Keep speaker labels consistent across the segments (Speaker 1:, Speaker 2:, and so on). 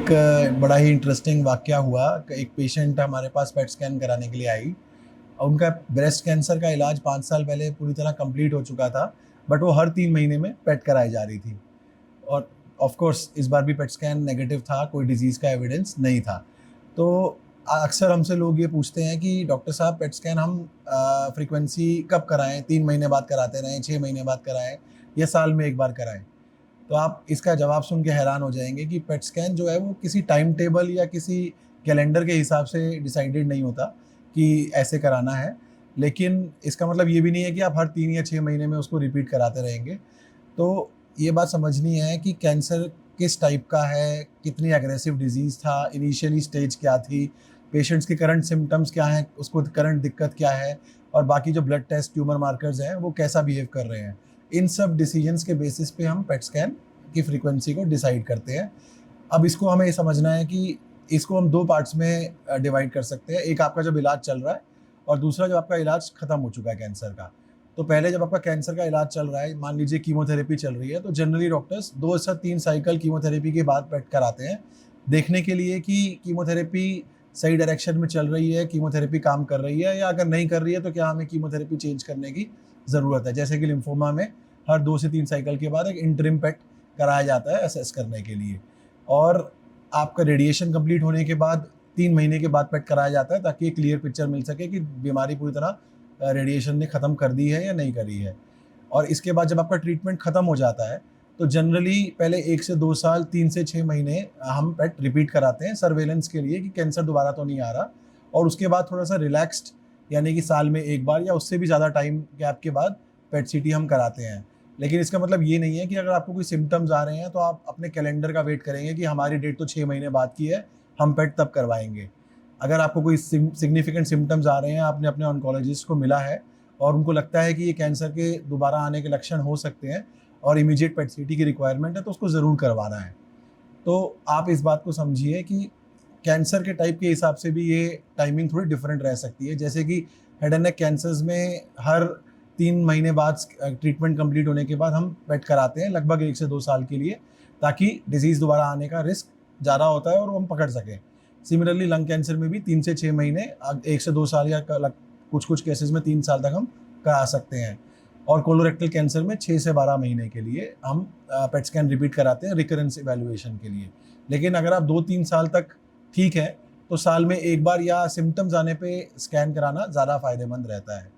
Speaker 1: एक बड़ा ही इंटरेस्टिंग वाकया हुआ। एक पेशेंट हमारे पास पेट स्कैन कराने के लिए आई और उनका ब्रेस्ट कैंसर का इलाज 5 साल पहले पूरी तरह कंप्लीट हो चुका था, बट वो हर 3 महीने में पेट कराई जा रही थी। और ऑफ कोर्स इस बार भी पेट स्कैन नेगेटिव था, कोई डिजीज़ का एविडेंस नहीं था। तो अक्सर हमसे लोग ये पूछते हैं कि डॉक्टर साहब पेट स्कैन हम फ्रीक्वेंसी कब कराएं, 3 महीने बाद कराते रहें, 6 महीने बाद कराएं या साल में एक बार कराएं। तो आप इसका जवाब सुन के हैरान हो जाएंगे कि पेट स्कैन जो है वो किसी टाइम टेबल या किसी कैलेंडर के हिसाब से डिसाइडेड नहीं होता कि ऐसे कराना है। लेकिन इसका मतलब ये भी नहीं है कि आप हर 3 या 6 महीने में उसको रिपीट कराते रहेंगे। तो ये बात समझनी है कि कैंसर किस टाइप का है, कितनी एग्रेसिव डिजीज़ था, इनिशियली स्टेज क्या थी, पेशेंट्स के करंट सिम्टम्स क्या हैं, उसको करंट दिक्कत क्या है, और बाकी जो ब्लड टेस्ट, ट्यूमर मार्कर्स हैं, वो कैसा बिहेव कर रहे हैं। इन सब डिसीजंस के बेसिस पे हम पेट स्कैन की फ्रीक्वेंसी को डिसाइड करते हैं। अब इसको हमें ये समझना है कि इसको हम 2 पार्ट्स में डिवाइड कर सकते हैं। एक आपका जब इलाज चल रहा है और दूसरा जब आपका इलाज खत्म हो चुका है कैंसर का। तो पहले जब आपका कैंसर का इलाज चल रहा है, मान लीजिए कीमोथेरेपी चल रही है, तो जनरली डॉक्टर्स 2 से 3 साइकिल कीमोथेरेपी के बाद पेट कराते हैं, देखने के लिए कि कीमोथेरेपी सही डायरेक्शन में चल रही है, कीमोथेरेपी काम कर रही है, या अगर नहीं कर रही है तो क्या हमें कीमोथेरेपी चेंज करने की ज़रूरत है। जैसे कि लिम्फोमा में हर 2 से 3 साइकिल के बाद एक इंटरिम पेट कराया जाता है असेस करने के लिए। और आपका रेडिएशन कंप्लीट होने के बाद 3 महीने के बाद पेट कराया जाता है, ताकि एक क्लियर पिक्चर मिल सके कि बीमारी पूरी तरह रेडिएशन ने ख़त्म कर दी है या नहीं करी है। और इसके बाद जब आपका ट्रीटमेंट ख़त्म हो जाता है, तो जनरली पहले 1 से 2 साल, 3 से 6 महीने हम पेट रिपीट कराते हैं सर्वेलेंस के लिए कि कैंसर दोबारा तो नहीं आ रहा। और उसके बाद थोड़ा-सा रिलैक्स्ड, यानी कि साल में 1 बार या उससे भी ज़्यादा टाइम गैप के बाद पेट सीटी हम कराते हैं। लेकिन इसका मतलब ये नहीं है कि अगर आपको कोई सिम्पटम्स आ रहे हैं तो आप अपने कैलेंडर का वेट करेंगे कि हमारी डेट तो 6 महीने बाद की है, हम पेट तब करवाएँगे। अगर आपको कोई सिग्निफिकेंट सिम्पटम्स आ रहे हैं, आपने अपने ऑन्कोलॉजिस्ट को मिला है और उनको लगता है कि ये कैंसर के दोबारा आने के लक्षण हो सकते हैं और इमीडिएट पेट सीटी की रिक्वायरमेंट है, तो उसको ज़रूर करवाना है। तो आप इस बात को समझिए कि कैंसर के टाइप के हिसाब से भी ये टाइमिंग थोड़ी डिफरेंट रह सकती है। जैसे कि हेड एंड नेक कैंसर्स में हर 3 महीने बाद ट्रीटमेंट कंप्लीट होने के बाद हम पेट कराते हैं लगभग 1 से 2 साल के लिए, ताकि डिजीज़ दोबारा आने का रिस्क ज़्यादा होता है और वो हम पकड़ सकें। सिमिलरली लंग कैंसर में भी 3 से 6 महीने 1 से 2 साल या कुछ-कुछ केसेज़ में 3 साल तक हम करा सकते हैं। और कोलोरेक्टल कैंसर में 6 से 12 महीने के लिए हम पेट स्कैन रिपीट कराते हैं रिकरेंस इवैल्यूएशन के लिए। लेकिन अगर आप 2-3 साल तक ठीक है, तो साल में 1 बार या सिम्पटम्स आने पे स्कैन कराना ज़्यादा फ़ायदेमंद रहता है।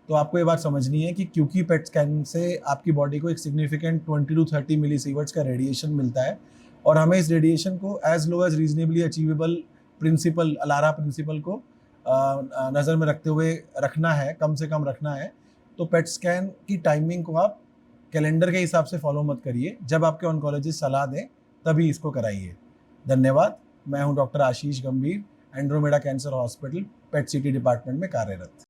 Speaker 1: तो आपको ये बात समझनी है कि क्योंकि पेट स्कैन से आपकी बॉडी को एक सिग्निफिकेंट 20 टू 30 मिलीसीवर्ट्स का रेडिएशन मिलता है, और हमें इस रेडिएशन को as low as reasonably achievable principle, ALARA principle को नज़र में रखते हुए रखना है, कम से कम रखना है। तो पेट स्कैन की टाइमिंग को आप कैलेंडर के हिसाब से फॉलो मत करिए, जब आपके ऑन्कोलॉजिस्ट सलाह दें तभी इसको कराइए। धन्यवाद। मैं हूं डॉक्टर आशीष गंभीर, Andromeda cancer hospital, PET CT department में कार्यरत।